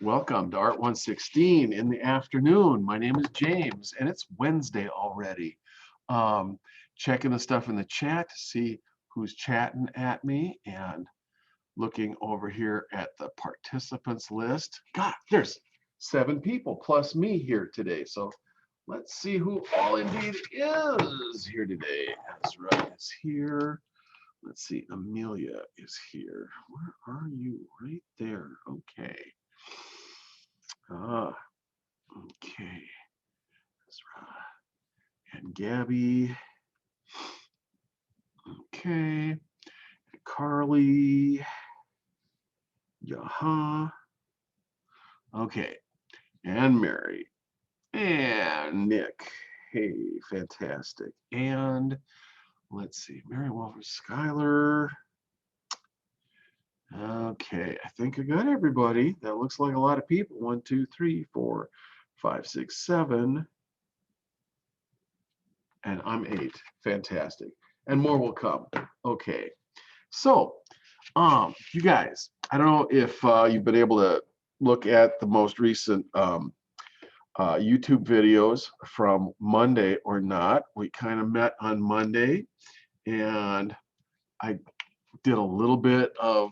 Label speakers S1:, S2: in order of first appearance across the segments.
S1: Welcome to Art 116 in the afternoon. My name is James, and it's Wednesday already. Um, Checking the stuff in the chat to see who's chatting at me and looking over here at the participants list. God, there's 7 people plus me here today. So let's see who all indeed is here today. Ezra is here. Let's see, Amelia is here. Where are you? Right there. Okay. Ah, okay. Ezra and Gabby. Okay. Carly. Yaha. Okay. And Mary. And Nick. Hey, fantastic. And let's see, Mary Wolfer, Skylar. Okay, I think I got everybody. That looks like a lot of people. 1, 2, 3, 4, 5, 6, 7. And I'm 8. Fantastic. And more will come. Okay. So, you guys, I don't know if you've been able to look at the most recent YouTube videos from Monday or not. We kind of met on Monday, and I did a little bit of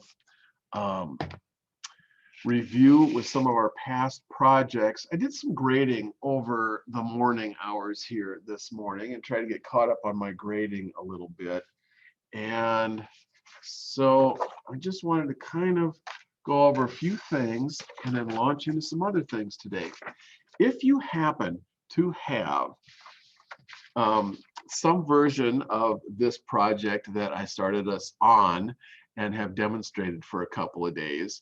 S1: review with some of our past projects. I did some grading over the morning hours here this morning and try to get caught up on my grading a little bit. And so I just wanted to kind of go over a few things and then launch into some other things today. If you happen to have some version of this project that I started us on and have demonstrated for a couple of days,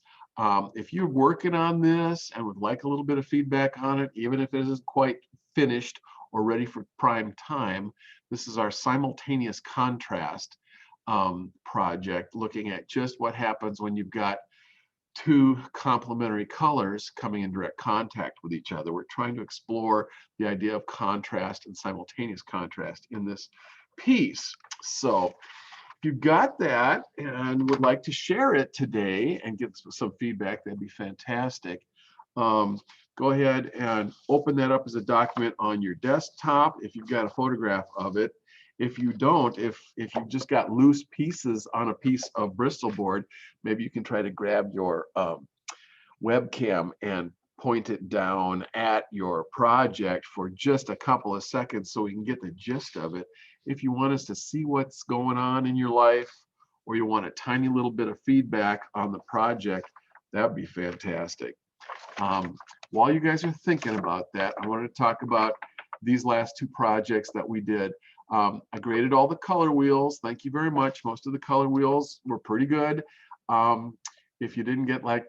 S1: if you're working on this and would like a little bit of feedback on it, even if it isn't quite finished or ready for prime time, this is our simultaneous contrast project, looking at just what happens when you've got 2 complementary colors coming in direct contact with each other. We're trying to explore the idea of contrast and simultaneous contrast in this piece. So if you got that and would like to share it today and get some feedback, that'd be fantastic. Go ahead and open that up as a document on your desktop if you've got a photograph of it. If you don't, if you've just got loose pieces on a piece of Bristol board, maybe you can try to grab your webcam and point it down at your project for just a couple of seconds so we can get the gist of it. If you want us to see what's going on in your life, or you want a tiny little bit of feedback on the project, that'd be fantastic. While you guys are thinking about that, I wanted to talk about these last 2 projects that we did. I graded all the color wheels. Thank you very much. Most of the color wheels were pretty good. If you didn't get like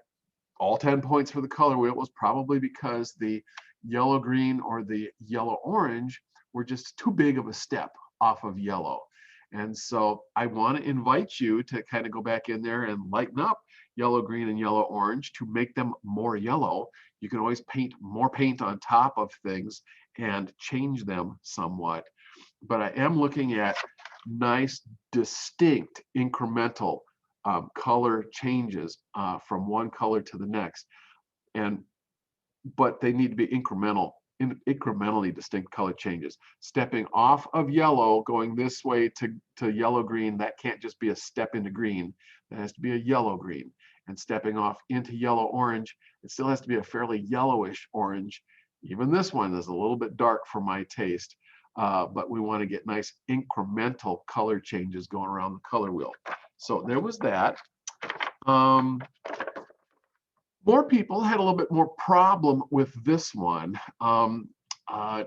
S1: all 10 points for the color wheel, it was probably because the yellow green or the yellow orange were just too big of a step off of yellow. And so I want to invite you to kind of go back in there and lighten up yellow green and yellow orange to make them more yellow. You can always paint more paint on top of things and change them somewhat. But I am looking at nice, distinct, incremental color changes from one color to the next. But they need to be incrementally distinct color changes. Stepping off of yellow, going this way to yellow green, that can't just be a step into green. That has to be a yellow green. And stepping off into yellow orange, it still has to be a fairly yellowish orange. Even this one is a little bit dark for my taste. But we want to get nice incremental color changes going around the color wheel. So there was that. More people had a little bit more problem with this one. I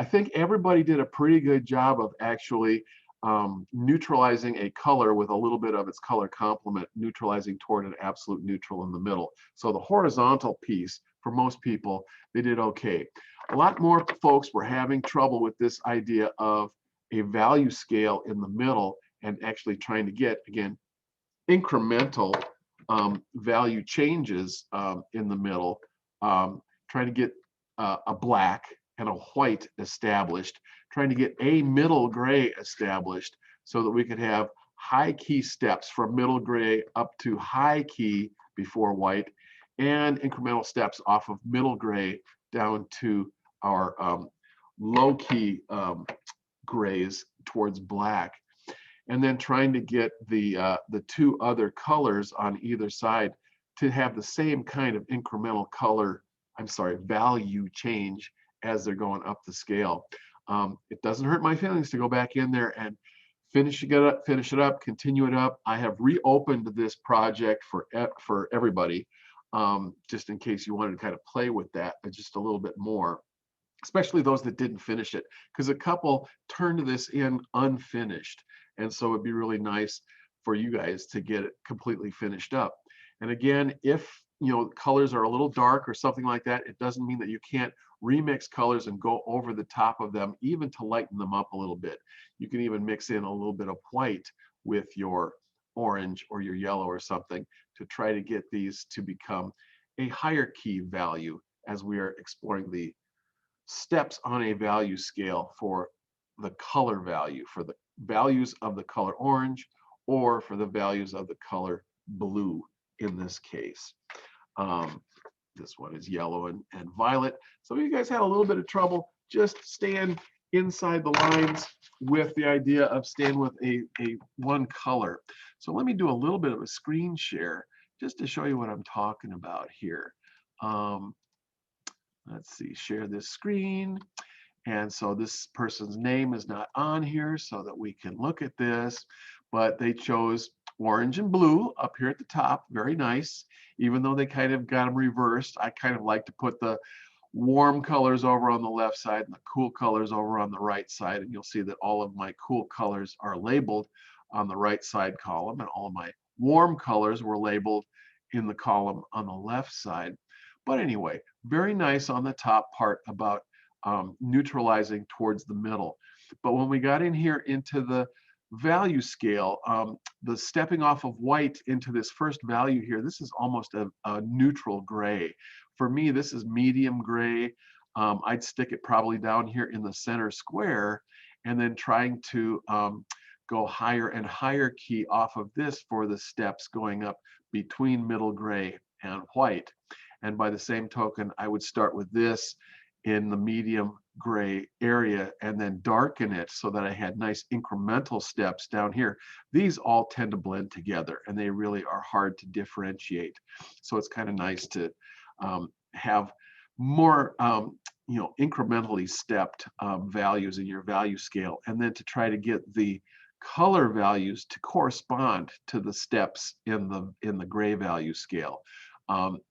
S1: think everybody did a pretty good job of actually neutralizing a color with a little bit of its color complement, neutralizing toward an absolute neutral in the middle. So the horizontal piece, for most people, they did okay. A lot more folks were having trouble with this idea of a value scale in the middle and actually trying to get, again, incremental value changes in the middle, trying to get a black and a white established, trying to get a middle gray established so that we could have high key steps from middle gray up to high key before white, and incremental steps off of middle gray down to our low key grays towards black, and then trying to get the two other colors on either side to have the same kind of incremental color, I'm sorry, value change as they're going up the scale. It doesn't hurt my feelings to go back in there and finish it up, continue it up. I have reopened this project for everybody, just in case you wanted to kind of play with that just a little bit more, especially those that didn't finish it, because a couple turned this in unfinished. And so it'd be really nice for you guys to get it completely finished up. And again, if colors are a little dark or something like that, it doesn't mean that you can't remix colors and go over the top of them, even to lighten them up a little bit. You can even mix in a little bit of white with your orange or your yellow or something to try to get these to become a higher key value as we are exploring the steps on a value scale for the color value, for the values of the color orange, or for the values of the color blue in this case. This one is yellow and violet. Some of you guys had a little bit of trouble just staying inside the lines with the idea of staying with a one color. So let me do a little bit of a screen share just to show you what I'm talking about here. Let's see, share this screen. And so this person's name is not on here so that we can look at this, but they chose orange and blue up here at the top. Very nice. Even though they kind of got them reversed, I kind of like to put the warm colors over on the left side and the cool colors over on the right side. And you'll see that all of my cool colors are labeled on the right side column, and all of my warm colors were labeled in the column on the left side. But anyway, very nice on the top part about neutralizing towards the middle. But when we got in here into the value scale, the stepping off of white into this first value here, this is almost a neutral gray. For me, this is medium gray. I'd stick it probably down here in the center square, and then trying to go higher and higher key off of this for the steps going up between middle gray and white. And by the same token, I would start with this in the medium gray area and then darken it so that I had nice incremental steps down here. These all tend to blend together, and they really are hard to differentiate. So it's kind of nice to have more incrementally stepped values in your value scale, and then to try to get the color values to correspond to the steps in the gray value scale.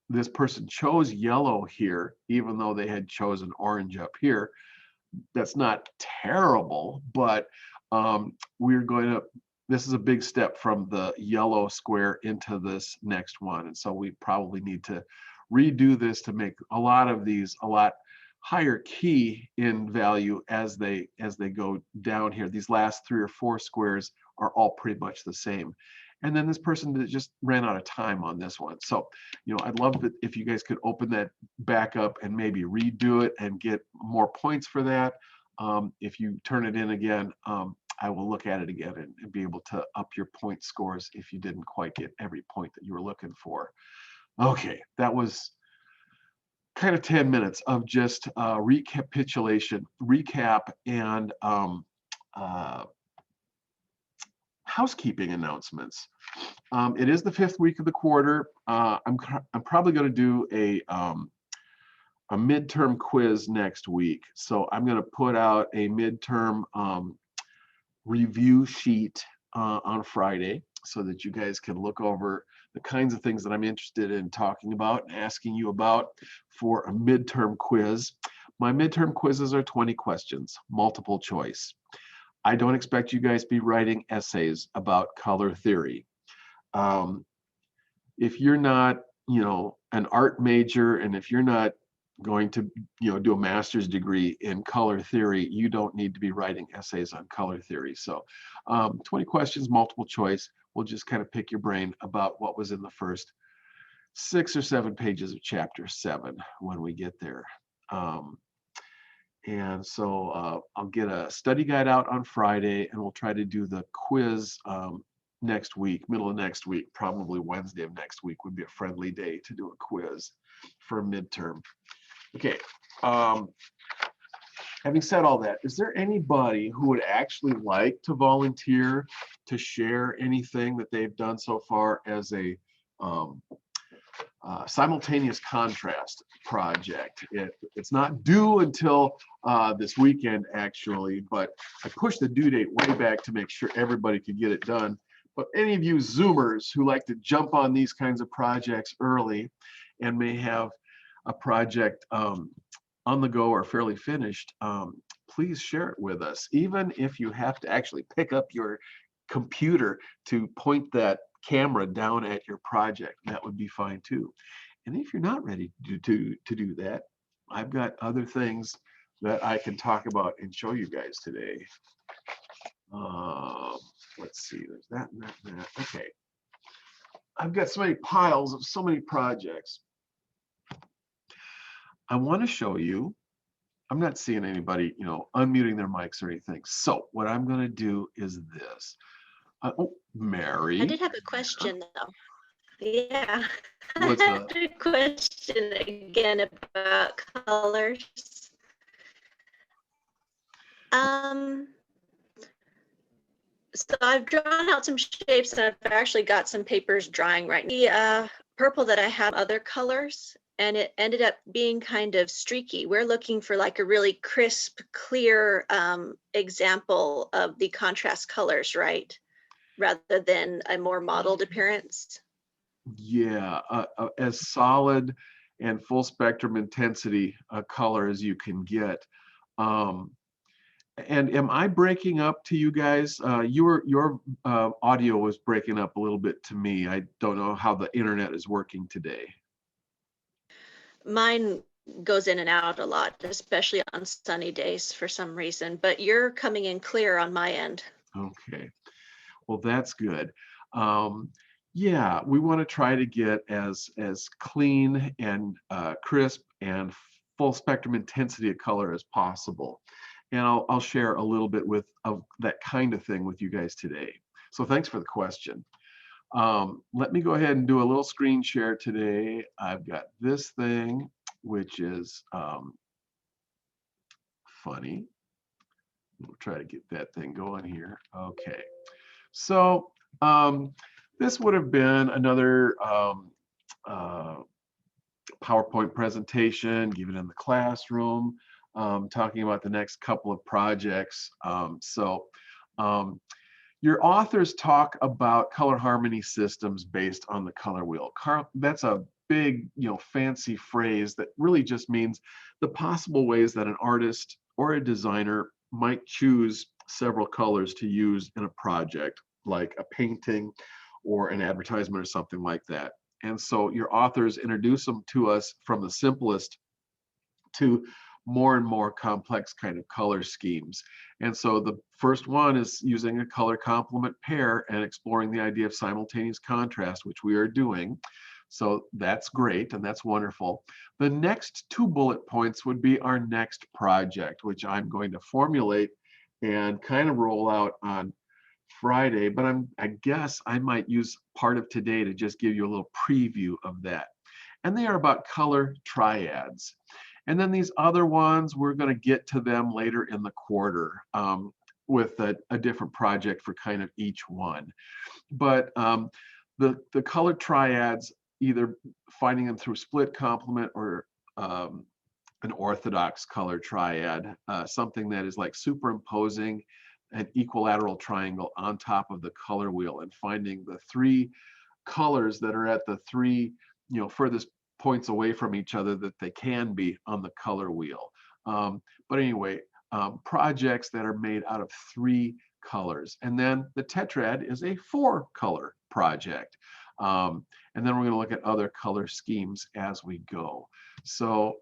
S1: This person chose yellow here, even though they had chosen orange up here. That's not terrible, but this is a big step from the yellow square into this next one. And so we probably need to redo this to make a lot of these a lot higher key in value as they go down here. These last 3 or 4 squares are all pretty much the same. And then this person just ran out of time on this one. So, I'd love it if you guys could open that back up and maybe redo it and get more points for that. If you turn it in again, I will look at it again and be able to up your point scores if you didn't quite get every point that you were looking for. Okay, that was kind of 10 minutes of just recap, and housekeeping announcements. It is the 5th week of the quarter. I'm probably going to do a midterm quiz next week. So I'm going to put out a midterm review sheet on Friday so that you guys can look over the kinds of things that I'm interested in talking about and asking you about for a midterm quiz. My midterm quizzes are 20 questions, multiple choice. I don't expect you guys to be writing essays about color theory. If you're not, an art major, and if you're not going to, do a master's degree in color theory, you don't need to be writing essays on color theory. So 20 questions, multiple choice. We'll just kind of pick your brain about what was in the first 6 or 7 pages of chapter 7 when we get there. And so I'll get a study guide out on Friday, and we'll try to do the quiz next week, middle of next week, probably Wednesday of next week would be a friendly day to do a quiz for a midterm. Okay. Having said all that, is there anybody who would actually like to volunteer to share anything that they've done so far as a simultaneous contrast project? It's not due until this weekend, actually, but I pushed the due date way back to make sure everybody could get it done. But any of you Zoomers who like to jump on these kinds of projects early and may have a project on the go or fairly finished, please share it with us. Even if you have to actually pick up your computer to point that camera down at your project, that would be fine too. And if you're not ready to do that, I've got other things that I can talk about and show you guys today. Let's see, there's that and that and that. Okay. I've got so many piles of so many projects. I want to show you, I'm not seeing anybody, unmuting their mics or anything. So what I'm going to do is this. Oh, Mary.
S2: I did have a question though. Yeah.
S1: What's
S2: I had a question again about colors. So I've drawn out some shapes and I've actually got some papers drying right now. The purple that I have other colors, and it ended up being kind of streaky. We're looking for like a really crisp, clear example of the contrast colors, right? Rather than a more modeled appearance.
S1: Yeah, as solid and full spectrum intensity color as you can get. And am I breaking up to you guys? Your audio was breaking up a little bit to me. I don't know how the internet is working today.
S2: Mine goes in and out a lot, especially on sunny days for some reason, but you're coming in clear on my end.
S1: Okay, well, that's good. Yeah, we want to try to get as clean and crisp and full spectrum intensity of color as possible. And I'll share a little bit of that kind of thing with you guys today. So thanks for the question. Let me go ahead and do a little screen share today. I've got this thing, which is funny. We'll try to get that thing going here. Okay. So this would have been another PowerPoint presentation given in the classroom, talking about the next couple of projects. Your authors talk about color harmony systems based on the color wheel. That's a big, fancy phrase that really just means the possible ways that an artist or a designer might choose several colors to use in a project, like a painting or an advertisement or something like that. And so your authors introduce them to us from the simplest to more and more complex kind of color schemes. And so the first one is using a color complement pair and exploring the idea of simultaneous contrast, which we are doing. So that's great and that's wonderful. The next 2 bullet points would be our next project, which I'm going to formulate and kind of roll out on Friday, but I guess I might use part of today to just give you a little preview of that. And they are about color triads. And then these other ones, we're going to get to them later in the quarter with a different project for kind of each one. But the color triads, either finding them through split complement or an orthodox color triad, something that is like superimposing an equilateral triangle on top of the color wheel and finding the 3 colors that are at the 3 furthest points away from each other that they can be on the color wheel. But anyway, projects that are made out of 3 colors. And then the tetrad is a 4-color project. And then we're going to look at other color schemes as we go. So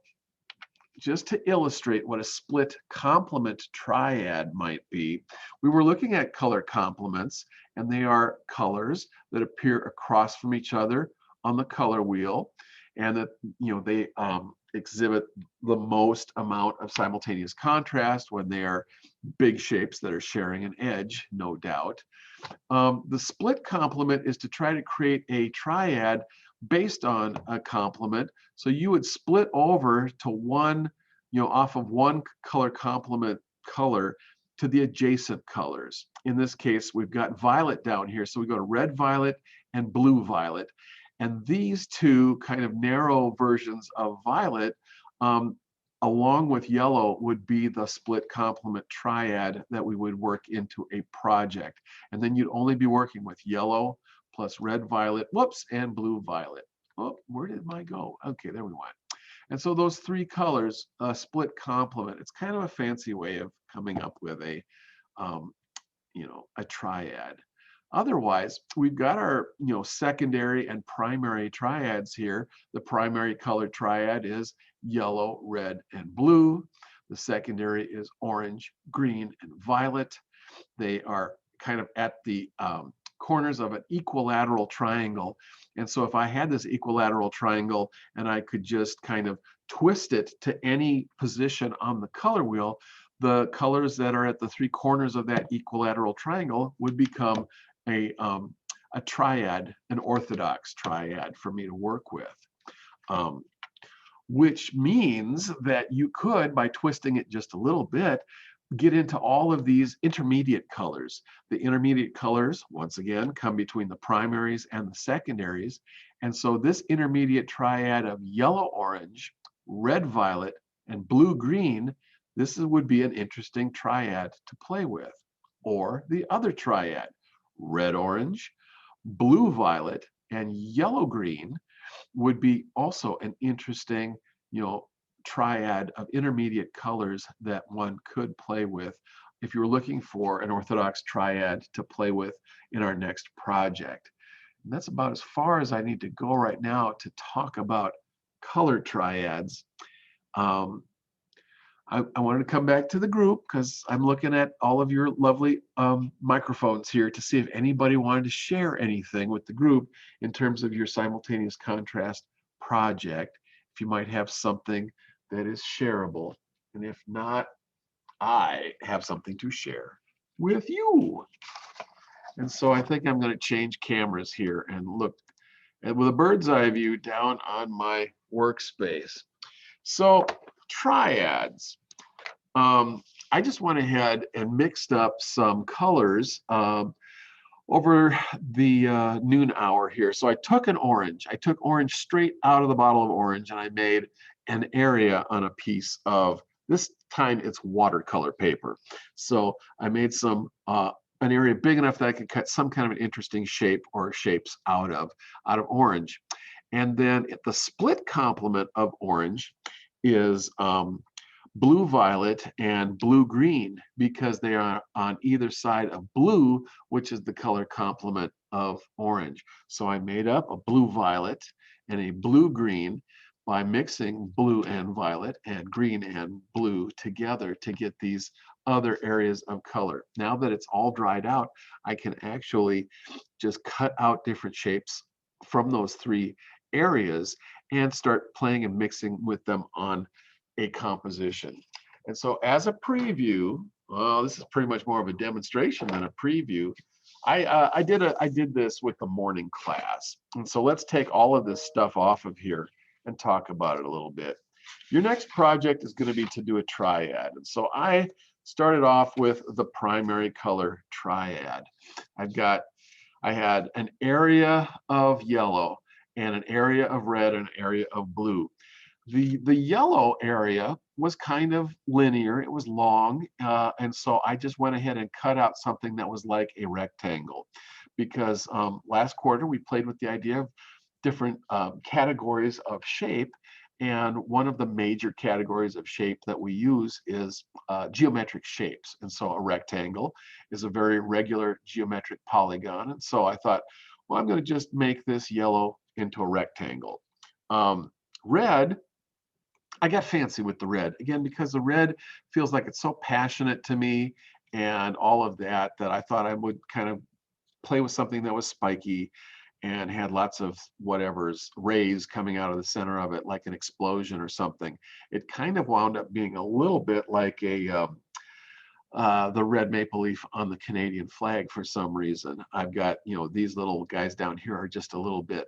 S1: just to illustrate what a split complement triad might be, we were looking at color complements, and they are colors that appear across from each other on the color wheel. and that, you know, they exhibit the most amount of simultaneous contrast when they are big shapes that are sharing an edge, no doubt. The split complement is to try to create a triad based on a complement. So you would split over to one, you know, off of one color complement color to the adjacent colors. In this case, we've got violet down here. So we go to red violet and blue violet. And these two kind of narrow versions of violet, along with yellow, would be the split complement triad that we would work into a project. And then you'd only be working with yellow plus red violet, whoops, and blue violet. Oh, where did mine go? Okay, there we went. And so those three colors, split complement, it's kind of a fancy way of coming up with a, you know, a triad. Otherwise, we've got our, you know, secondary and primary triads here. The primary color triad is yellow, red, and blue. The secondary is orange, green, and violet. They are kind of at the corners of an equilateral triangle. And so if I had this equilateral triangle and I could just kind of twist it to any position on the color wheel, the colors that are at the three corners of that equilateral triangle would become a triad, an orthodox triad for me to work with. Which means that you could, by twisting it just a little bit, get into all of these intermediate colors. The intermediate colors, once again, come between the primaries and the secondaries. And so this intermediate triad of yellow-orange, red-violet, and blue-green, this would be an interesting triad to play with. Or the other triad, red-orange, blue-violet, and yellow-green, would be also an interesting, you know, triad of intermediate colors that one could play with if you're looking for an orthodox triad to play with in our next project. And that's about as far as I need to go right now to talk about color triads. I wanted to come back to the group because I'm looking at all of your lovely microphones here to see if anybody wanted to share anything with the group in terms of your simultaneous contrast project, if you might have something that is shareable. And if not, I have something to share with you. And so I think I'm going to change cameras here and look with a bird's eye view down on my workspace. So triads. I just went ahead and mixed up some colors over the noon hour here. So I took an orange. I took orange straight out of the bottle of orange, and I made an area on a piece of, this time it's watercolor paper. So I made some an area big enough that I could cut some kind of an interesting shape or shapes out of orange. And then the split complement of orange is blue violet and blue green, because they are on either side of blue, which is the color complement of orange. So I made up a blue violet and a blue green by mixing blue and violet and green and blue together to get these other areas of color. Now that it's all dried out, I can actually just cut out different shapes from those three areas and start playing and mixing with them on a composition. And so as a preview, well, this is pretty much more of a demonstration than a preview. I did this with the morning class. And so let's take all of this stuff off of here and talk about it a little bit. Your next project is going to be to do a triad. And so I started off with the primary color triad. I had an area of yellow and an area of red and an area of blue. The yellow area was kind of linear, it was long, and so I just went ahead and cut out something that was like a rectangle, because last quarter we played with the idea of different categories of shape, and one of the major categories of shape that we use is geometric shapes. And so a rectangle is a very regular geometric polygon, and so I thought, well, I'm going to just make this yellow into a rectangle. Red, I got fancy with the red, again, because the red feels like it's so passionate to me and all of that, that I thought I would kind of play with something that was spiky. and had lots of whatever's rays coming out of the center of it, like an explosion or something. It kind of wound up being a little bit like the red maple leaf on the Canadian flag for some reason. I've got, these little guys down here are just a little bit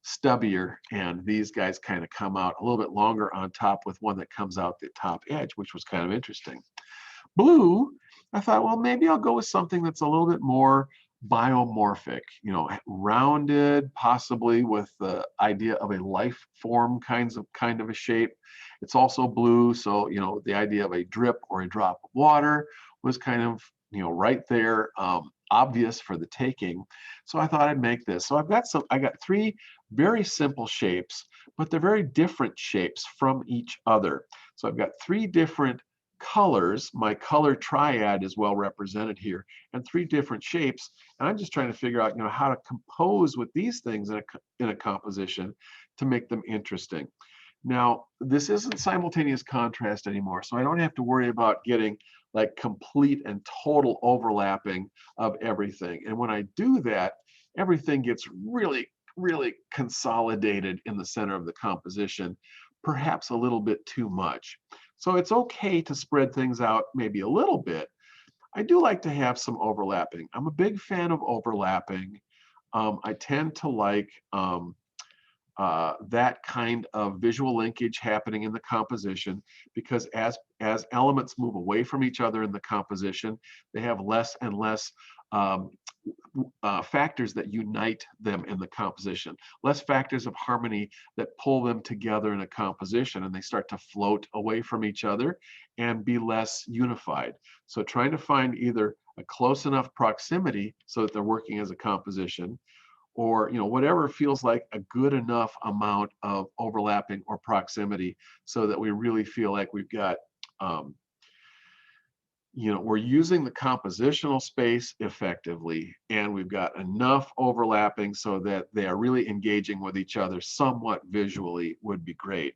S1: stubbier, and these guys kind of come out a little bit longer on top with one that comes out the top edge, which was kind of interesting. Blue, I thought, well, maybe I'll go with something that's a little bit more biomorphic, rounded, possibly with the idea of a life form kind of a shape. It's also blue, so the idea of a drip or a drop of water was kind of right there, obvious for the taking. So I thought I'd make this. So I got three very simple shapes, but they're very different shapes from each other. So I've got three different colors. My color triad is well represented here, and three different shapes. And I'm just trying to figure out, how to compose with these things in a composition to make them interesting. Now, this isn't simultaneous contrast anymore, so I don't have to worry about getting like complete and total overlapping of everything. And when I do that, everything gets really, really consolidated in the center of the composition, perhaps a little bit too much. So it's okay to spread things out maybe a little bit. I do like to have some overlapping. I'm a big fan of overlapping. I tend to like that kind of visual linkage happening in the composition, because as elements move away from each other in the composition, they have less and less factors that unite them in the composition, less factors of harmony that pull them together in a composition, and they start to float away from each other and be less unified. So trying to find either a close enough proximity so that they're working as a composition, or whatever feels like a good enough amount of overlapping or proximity so that we really feel like we've got we're using the compositional space effectively, and we've got enough overlapping so that they are really engaging with each other somewhat visually would be great.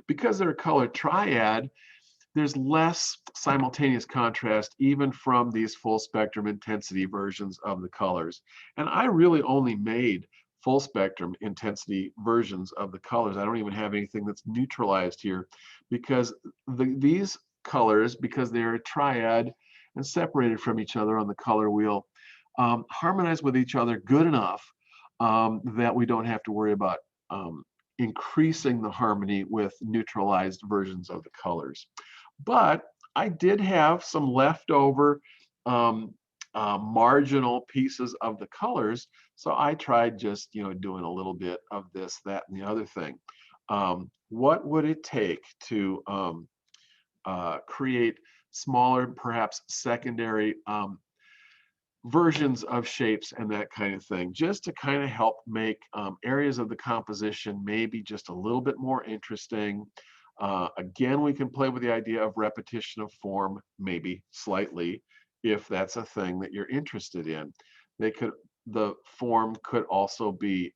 S1: Because they're a color triad, there's less simultaneous contrast even from these full spectrum intensity versions of the colors. And I really only made full spectrum intensity versions of the colors. I don't even have anything that's neutralized here, because these colors, because they're a triad and separated from each other on the color wheel, harmonize with each other good enough that we don't have to worry about increasing the harmony with neutralized versions of the colors. But I did have some leftover marginal pieces of the colors, so I tried just doing a little bit of this, that, and the other thing. What would it take to create smaller, perhaps secondary versions of shapes and that kind of thing, just to kind of help make areas of the composition maybe just a little bit more interesting. Again, we can play with the idea of repetition of form, maybe slightly, if that's a thing that you're interested in. The form could also be,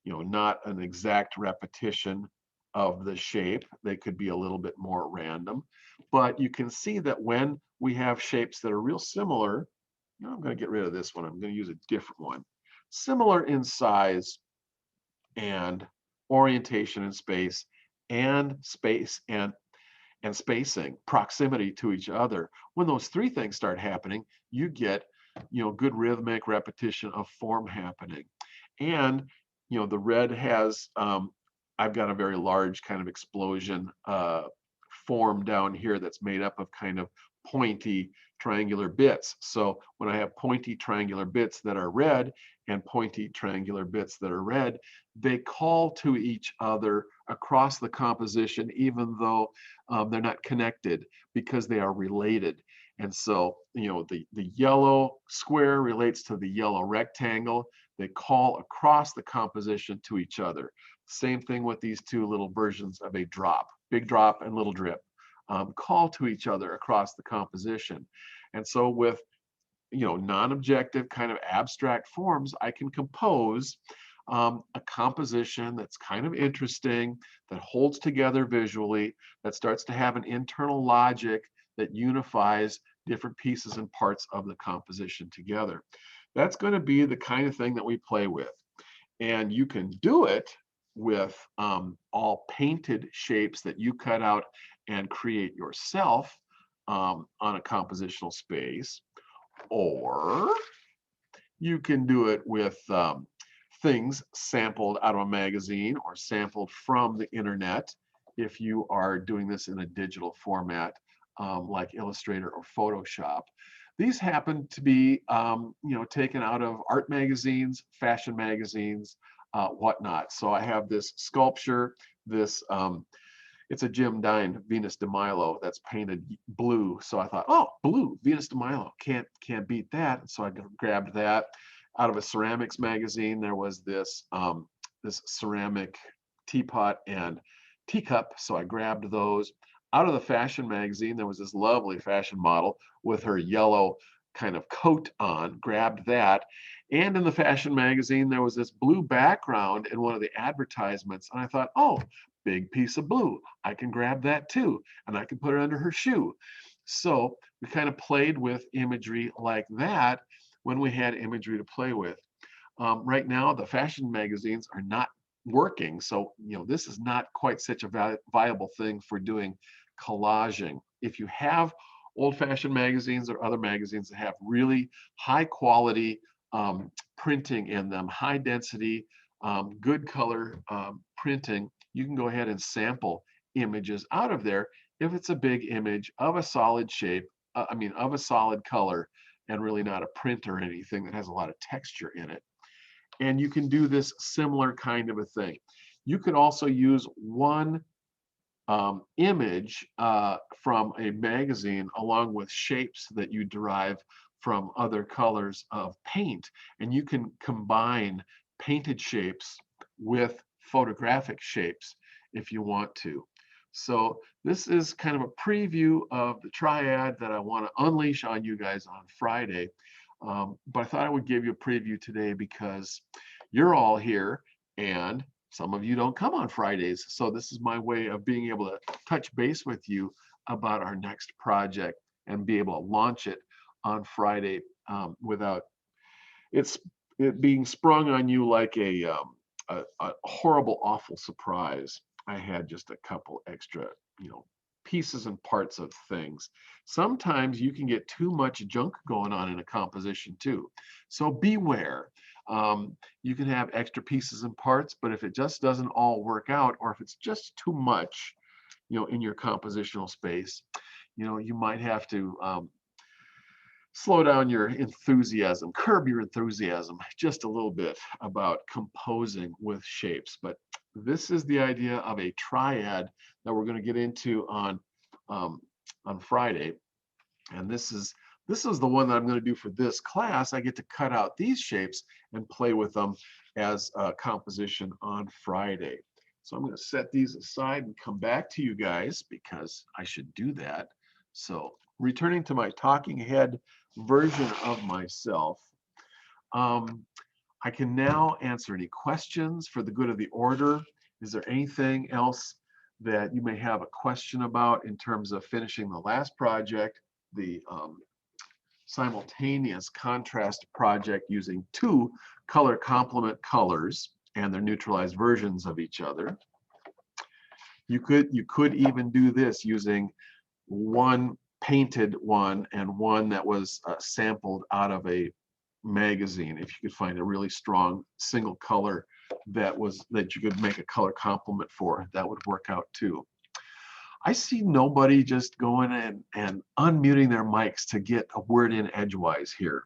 S1: not an exact repetition of the shape. They could be a little bit more random, but you can see that when we have shapes that are real similar, I'm going to get rid of this one. I'm going to use a different one. Similar in size and orientation in space and spacing, proximity to each other. When those three things start happening, you get, good rhythmic repetition of form happening. And, the red has, I've got a very large kind of explosion form down here that's made up of kind of pointy triangular bits. So when I have pointy triangular bits that are red and pointy triangular bits that are red, they call to each other across the composition, even though they're not connected, because they are related. And so, the yellow square relates to the yellow rectangle. They call across the composition to each other. Same thing with these two little versions of a drop, big drop and little drip, call to each other across the composition. And so with non-objective kind of abstract forms, I can compose a composition that's kind of interesting, that holds together visually, that starts to have an internal logic that unifies different pieces and parts of the composition together. That's going to be the kind of thing that we play with. And you can do it with all painted shapes that you cut out and create yourself on a compositional space. Or you can do it with things sampled out of a magazine or sampled from the internet if you are doing this in a digital format like Illustrator or Photoshop. These happen to be taken out of art magazines, fashion magazines, whatnot. So I have this sculpture, this it's a Jim Dine Venus de Milo that's painted blue. So I thought, oh, blue, Venus de Milo, can't beat that. So I grabbed that. Out of a ceramics magazine, there was this this ceramic teapot and teacup. So I grabbed those. Out of the fashion magazine, there was this lovely fashion model with her yellow kind of coat on, grabbed that. And in the fashion magazine, there was this blue background in one of the advertisements. And I thought, oh, big piece of blue. I can grab that too. And I can put it under her shoe. So we kind of played with imagery like that when we had imagery to play with. Right now, the fashion magazines are not working. So, this is not quite such a viable thing for doing collaging. If you have old-fashioned magazines or other magazines that have really high quality printing in them, high density, good color printing, you can go ahead and sample images out of there if it's a big image of a solid shape, of a solid color, and really not a print or anything that has a lot of texture in it. And you can do this similar kind of a thing. You could also use one image from a magazine along with shapes that you derive from other colors of paint. And you can combine painted shapes with photographic shapes if you want to. So this is kind of a preview of the triad that I want to unleash on you guys on Friday. But I thought I would give you a preview today because you're all here and some of you don't come on Fridays. So this is my way of being able to touch base with you about our next project and be able to launch it on Friday without it being sprung on you like a horrible, awful surprise. I had just a couple extra, pieces and parts of things. Sometimes you can get too much junk going on in a composition too. So beware. You can have extra pieces and parts, but if it just doesn't all work out, or if it's just too much, in your compositional space, you might have to slow down your enthusiasm, curb your enthusiasm just a little bit about composing with shapes. But this is the idea of a triad that we're going to get into on Friday. And this is the one that I'm going to do for this class. I get to cut out these shapes and play with them as a composition on Friday. So I'm going to set these aside and come back to you guys because I should do that. So returning to my talking head version of myself, I can now answer any questions for the good of the order. Is there anything else that you may have a question about in terms of finishing the last project, the simultaneous contrast project using two color complement colors and their neutralized versions of each other? You could even do this using one painted one and one that was sampled out of a magazine. If you could find a really strong single color that you could make a color complement for, that would work out too. I see nobody just going and unmuting their mics to get a word in edgewise here.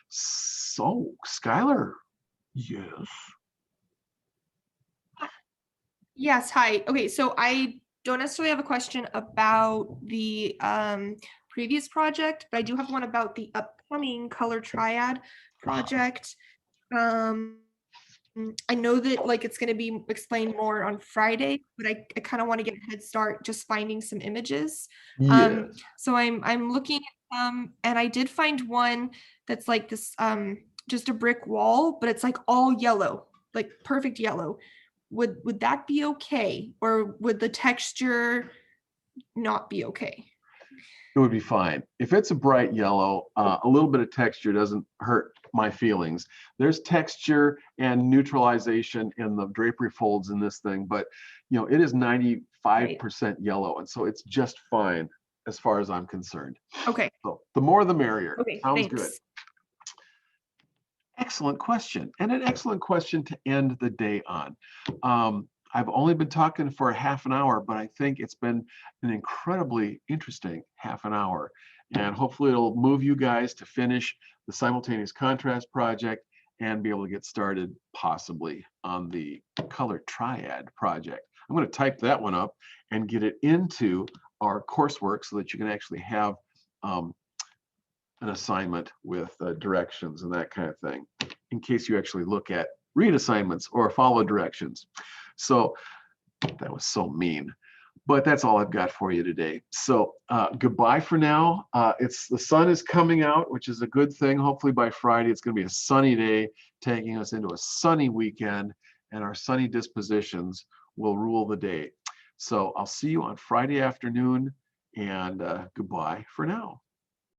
S1: So Skylar, yes.
S3: Yes, hi. Okay, so I don't necessarily have a question about the previous project, but I do have one about the upcoming color triad project. I know that it's going to be explained more on Friday, but I kind of want to get a head start just finding some images.
S1: Yes.
S3: So I'm looking at and I did find one that's like this just a brick wall, but it's like all yellow, like perfect yellow. Would that be okay, or would the texture not be okay?
S1: It would be fine. If it's a bright yellow, a little bit of texture doesn't hurt my feelings. There's texture and neutralization in the drapery folds in this thing, but it is 95% yellow, and so it's just fine as far as I'm concerned.
S3: Okay.
S1: So the more the merrier.
S3: Okay.
S1: Sounds
S3: Thanks.
S1: good. Excellent question, and an excellent question to end the day on. I've only been talking for a half an hour, but I think it's been an incredibly interesting half an hour. And hopefully it'll move you guys to finish the simultaneous contrast project and be able to get started possibly on the color triad project. I'm going to type that one up and get it into our coursework so that you can actually have an assignment with directions and that kind of thing, in case you actually read assignments or follow directions. So that was so mean, but that's all I've got for you today. So goodbye for now. The sun is coming out, which is a good thing. Hopefully by Friday, it's going to be a sunny day, taking us into a sunny weekend, and our sunny dispositions will rule the day. So I'll see you on Friday afternoon, and goodbye for now.